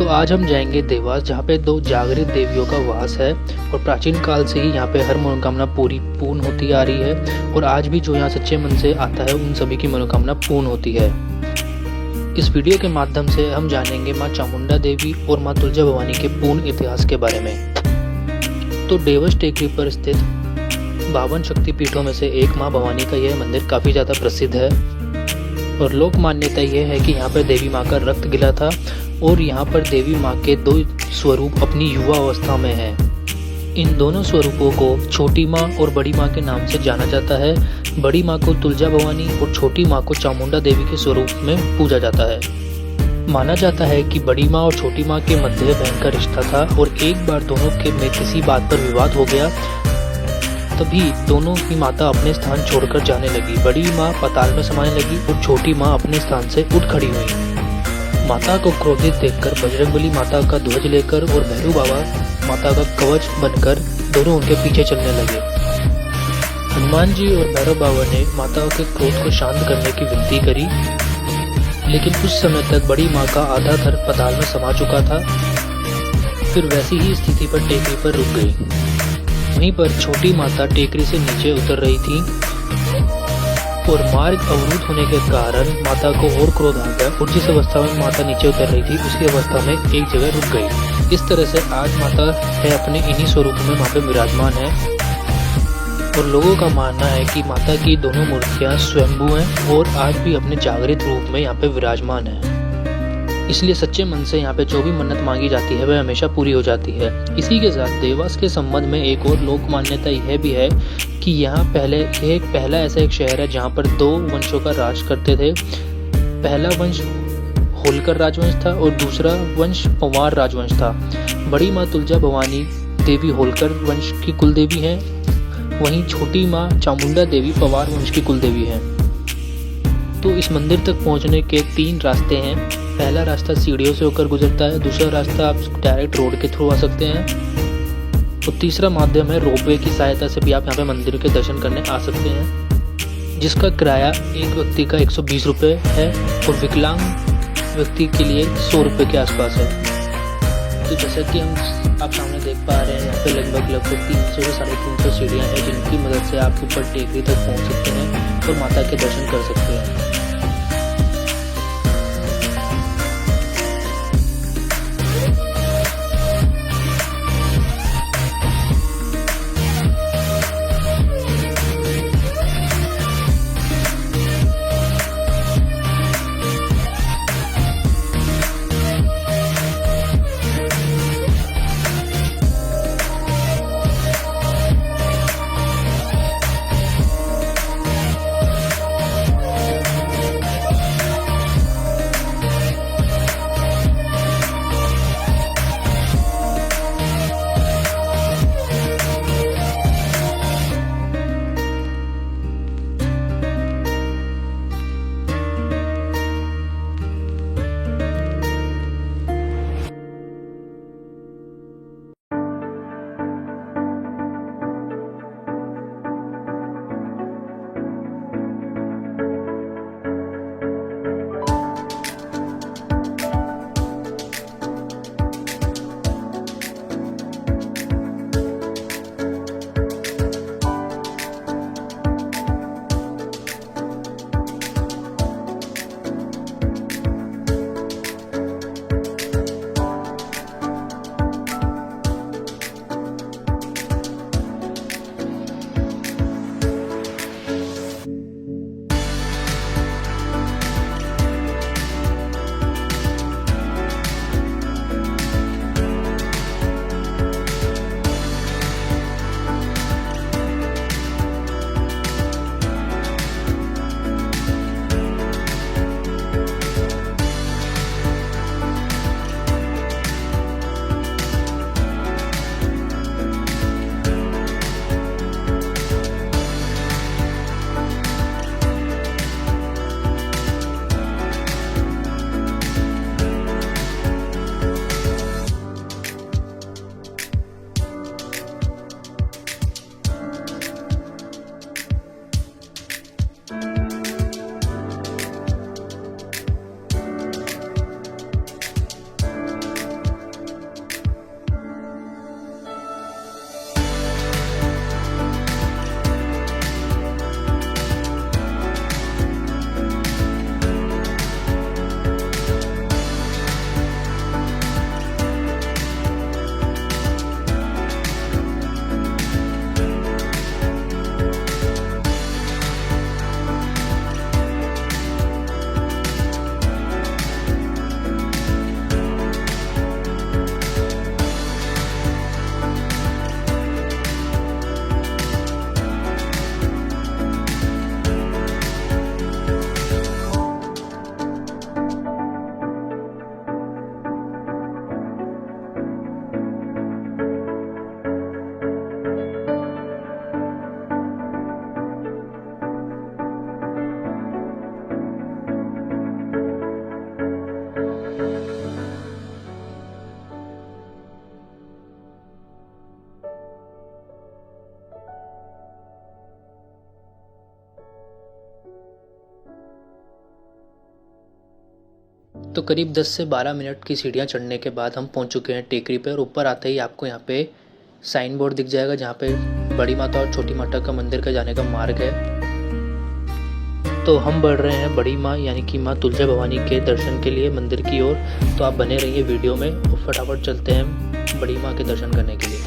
तो आज हम जाएंगे देवास, जहाँ पे दो जागृत देवियों का वास है और प्राचीन काल से ही यहाँ पे हर मनोकामना पूर्ण होती आ रही है और आज भी जो यहाँ सच्चे मन से आता है उन सभी की मनोकामना पूर्ण होती है। इस वीडियो के माध्यम से हम जानेंगे माँ चामुंडा देवी और माँ तुलजा भवानी के पूर्ण इतिहास के बारे में। तो देवस टेकरी पर स्थित 52 शक्तिपीठों में से एक माँ भवानी का यह मंदिर काफ़ी ज़्यादा प्रसिद्ध है और लोक मान्यता यह है कि यहाँ पर देवी माँ का रक्त गिला था और यहाँ पर देवी माँ के दो स्वरूप अपनी युवा अवस्था में हैं। इन दोनों स्वरूपों को छोटी माँ और बड़ी माँ के नाम से जाना जाता है। बड़ी माँ को तुलजा भवानी और छोटी माँ को चामुंडा देवी के स्वरूप में पूजा जाता है। माना जाता है कि बड़ी माँ और छोटी माँ के मध्य बहन का रिश्ता था और एक बार दोनों के में किसी बात पर विवाद हो गया। तभी दोनों की माता अपने स्थान छोड़कर जाने लगी। बड़ी माँ पाताल में समाने लगी और छोटी माँ अपने स्थान से उठ खड़ी हुई। माता को क्रोधित देखकर बजरंगबली माता का ध्वज लेकर और भैरव बाबा माता का कवच बनकर दोनों उनके पीछे चलने लगे। हनुमान जी और भैरव बाबा ने माता के क्रोध को शांत करने की विनती करी, लेकिन उस समय तक बड़ी माँ का आधा धड़ पाताल में समा चुका था। फिर वैसी ही स्थिति पर टेकरी पर रुक गई। वहीं पर छोटी माता टेकरी से नीचे उतर रही थी और मार्ग अवरुद्ध होने के कारण माता को और क्रोध आ गया और जिस अवस्था में माता नीचे उतर रही थी उसी अवस्था में एक जगह रुक गई। इस तरह से आज माता है अपने इन्हीं स्वरूपों में वहाँ पे विराजमान है और लोगों का मानना है कि माता की दोनों मूर्तियाँ स्वयंभू हैं और आज भी अपने जागृत रूप में यहाँ पे विराजमान है। इसलिए सच्चे मन से यहाँ पे जो भी मन्नत मांगी जाती है वह हमेशा पूरी हो जाती है। इसी के साथ देवास के संबंध में एक और लोक मान्यता यह भी है कि यहाँ पहला ऐसा एक शहर है जहाँ पर दो वंशों का राज करते थे। पहला वंश होलकर राजवंश था और दूसरा वंश पंवार राजवंश था। बड़ी माँ तुलजा भवानी देवी होलकर वंश की कुलदेवी हैं, वहीं छोटी माँ चामुंडा देवी पंवार वंश की कुलदेवी हैं। तो इस मंदिर तक पहुँचने के 3 रास्ते हैं। पहला रास्ता सीढ़ियों से होकर गुजरता है, दूसरा रास्ता आप डायरेक्ट रोड के थ्रू आ सकते हैं और तीसरा माध्यम है रोपवे की सहायता से भी आप यहाँ पे मंदिर के दर्शन करने आ सकते हैं, जिसका किराया एक व्यक्ति का 120 रुपये है और विकलांग व्यक्ति के लिए 100 रुपये के आसपास है। तो जैसा कि आप सामने देख पा रहे हैं, यहाँ पे लगभग 300 से 350 सीढ़ियाँ हैं जिनकी मदद से आप ऊपर टेकरी तक पहुँच सकते हैं और माता के दर्शन कर सकते हैं। तो करीब 10 से 12 मिनट की सीढ़ियाँ चढ़ने के बाद हम पहुंच चुके हैं टेकरी पे और ऊपर आते ही आपको यहाँ पे साइन बोर्ड दिख जाएगा जहाँ पे बड़ी माता और छोटी माता का मंदिर का जाने का मार्ग है। तो हम बढ़ रहे हैं बड़ी माँ यानी कि माँ तुलजा भवानी के दर्शन के लिए मंदिर की ओर। तो आप बने रहिए वीडियो में और फटाफट चलते हैं बड़ी माँ के दर्शन करने के लिए।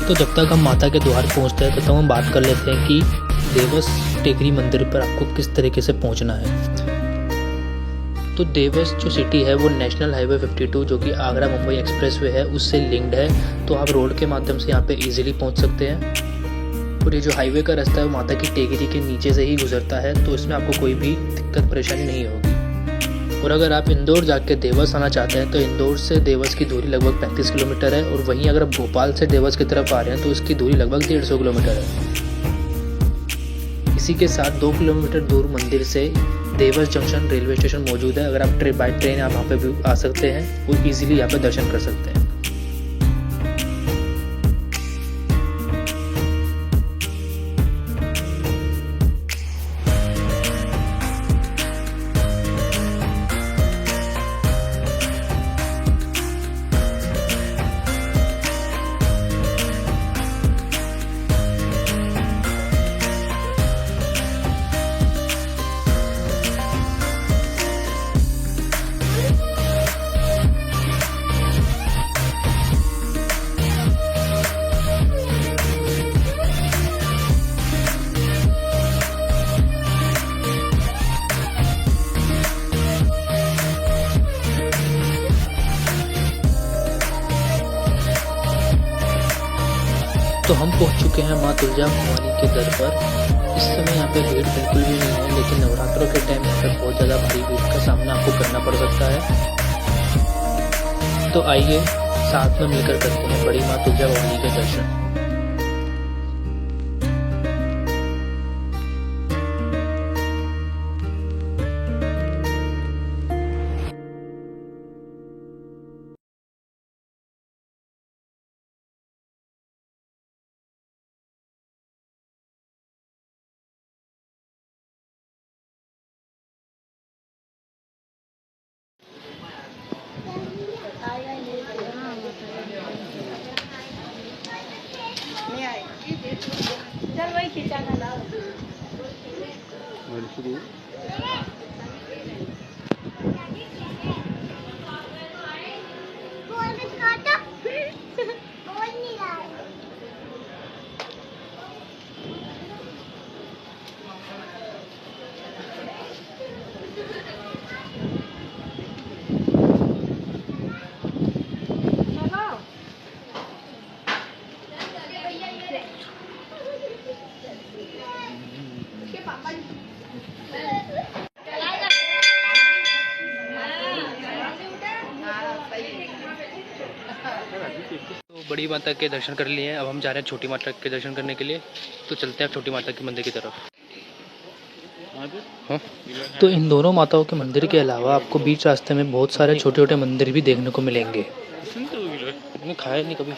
तो जब तक हम माता के द्वार पहुंचते हैं तब तक हम बात कर लेते हैं कि देवस टेकरी मंदिर पर आपको किस तरीके से पहुंचना है। तो देवस जो सिटी है वो नेशनल हाईवे 52 जो कि आगरा मुंबई एक्सप्रेसवे है उससे लिंक्ड है। तो आप रोड के माध्यम से यहाँ पे इजीली पहुँच सकते हैं। और ये जो हाईवे का रास्ता है वो माता की टेकरी के नीचे से ही गुजरता है, तो इसमें आपको कोई भी दिक्कत परेशानी नहीं होगी। और अगर आप इंदौर जाके देवस आना चाहते हैं तो इंदौर से देवस की दूरी लगभग 35 किलोमीटर है। और वहीं अगर आप भोपाल से देवस की तरफ आ रहे हैं तो इसकी दूरी लगभग 150 किलोमीटर है। इसी के साथ 2 किलोमीटर दूर मंदिर से देवस जंक्शन रेलवे स्टेशन मौजूद है। अगर आप बाई ट्रेन आप वहाँ पे भी आ सकते हैं और इजीली यहाँ पे दर्शन कर सकते हैं। तो हम पहुंच चुके हैं माँ तुलजा भवानी के दर पर। इस समय यहाँ पे भीड़ बिल्कुल भी नहीं है, लेकिन नवरात्रों के टाइम यहाँ पे बहुत ज़्यादा भारी भीड़ का सामना आपको करना पड़ सकता है। तो आइए साथ में मिलकर करते हैं बड़ी माँ तुलजा भवानी के दर्शन। चल वही खिंचाना लाओ। तो बड़ी माता के दर्शन कर लिए हैं, अब हम जा रहे हैं छोटी माता के दर्शन करने के लिए। तो चलते हैं छोटी माता के मंदिर की तरफ। हाँ? तो इन दोनों माताओं के मंदिर के अलावा आपको बीच रास्ते में बहुत सारे छोटे छोटे मंदिर भी देखने को मिलेंगे। मैंने खाया नहीं कभी।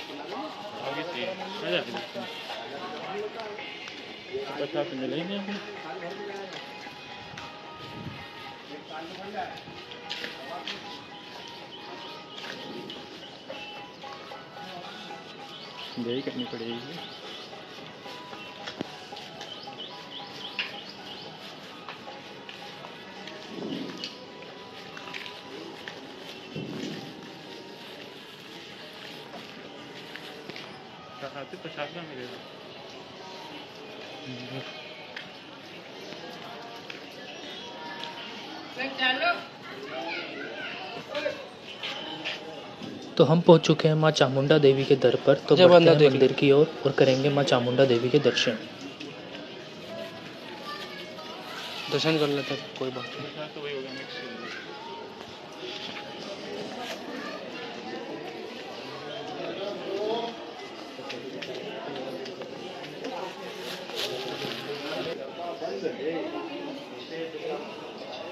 यही करनी पड़ेगी। प्रसाद ना मिलेगा। तो हम पहुंच चुके हैं माँ चामुंडा देवी के दर पर। तो बढ़ते हैं मंदिर की ओर और करेंगे माँ चामुंडा देवी के दर्शन कर लेते हैं, कोई बात नहीं।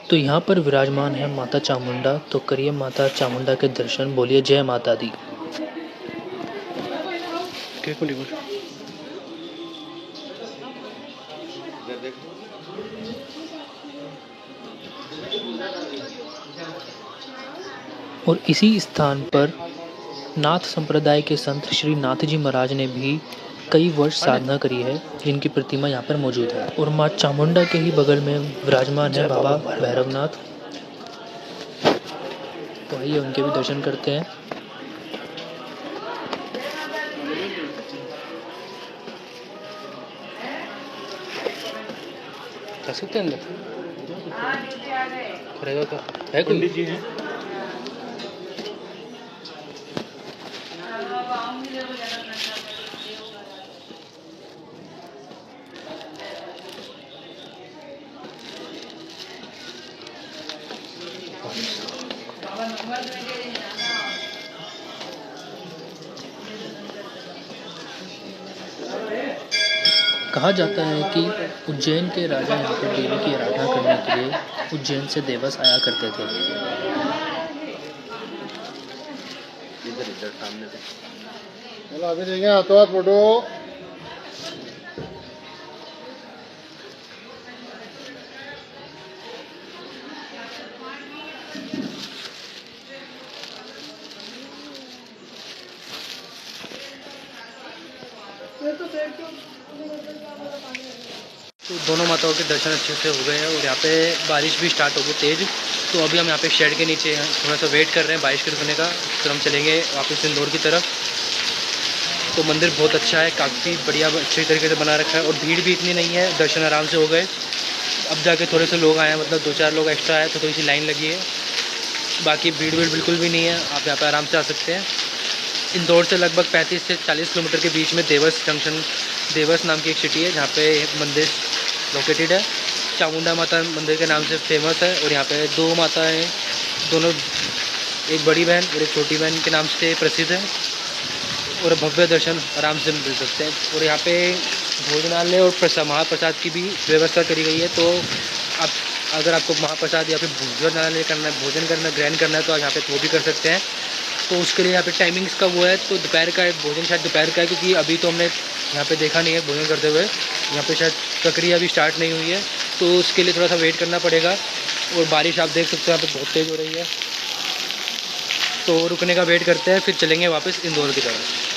तो यहाँ पर विराजमान है माता चामुंडा। तो करिए माता चामुंडा के दर्शन, बोलिए जय माता दी। और इसी स्थान पर नाथ संप्रदाय के संत श्री नाथ जी महाराज ने भी कई वर्ष साधना करी है, जिनकी प्रतिमा यहाँ पर मौजूद है। और माँ चामुंडा के ही बगल में विराजमान है बाबा भैरवनाथ। तो आइए उनके भी दर्शन करते हैं। कर सकते हैं अंदर? करेगा क्या? है कोई? पंडित जी हैं। कहा जाता है कि उज्जैन के राजा यहाँ पर देवी की आराधना करने के लिए उज्जैन से देवस आया करते थे। इधर सामने से चलो अभी देखें हाथों हाथ फोटो। तो दोनों माताओं के दर्शन अच्छे से हो गए हैं और यहाँ पे बारिश भी स्टार्ट हो गई तेज़। तो अभी हम यहाँ पे शेड के नीचे हैं, थोड़ा सा वेट कर रहे हैं बारिश के रुकने का, फिर हम चलेंगे वापस इंदौर की तरफ। तो मंदिर बहुत अच्छा है, काफ़ी बढ़िया अच्छे तरीके से बना रखा है और भीड़ भी इतनी नहीं है, दर्शन आराम से हो गए। अब जाके थोड़े से लोग आए हैं, मतलब 2-4 लोग एक्स्ट्रा आए तो थोड़ी सी लाइन लगी है, बाकी भीड़ बिल्कुल भी नहीं है, आप यहाँ पर आराम से आ सकते हैं। इंदौर से लगभग 35 से 40 किलोमीटर के बीच में देवस जंक्शन, देवस नाम की एक सिटी है जहाँ पे मंदिर लोकेटेड है। चामुंडा माता मंदिर के नाम से फेमस है और यहाँ पे 2 माता हैं, दोनों एक बड़ी बहन और एक छोटी बहन के नाम से प्रसिद्ध है और भव्य दर्शन आराम से मिल सकते हैं। और यहाँ पे भोजनालय और महाप्रसाद की भी व्यवस्था करी गई है। तो आप अगर आपको महाप्रसाद या फिर भोजनालय करना है, भोजन करना ग्रहण करना है, तो आप यहाँ पे वो भी कर सकते हैं। तो उसके लिए यहाँ पे टाइमिंग्स का वो है, तो दोपहर का है भोजन, शायद दोपहर का है, क्योंकि अभी तो हमने यहाँ पे देखा नहीं है भोजन करते हुए, यहाँ पे शायद प्रक्रिया अभी स्टार्ट नहीं हुई है, तो उसके लिए थोड़ा सा वेट करना पड़ेगा। और बारिश आप देख सकते हो यहाँ पे बहुत तेज़ हो रही है, तो रुकने का वेट करते हैं, फिर चलेंगे वापस इंदौर की तरफ।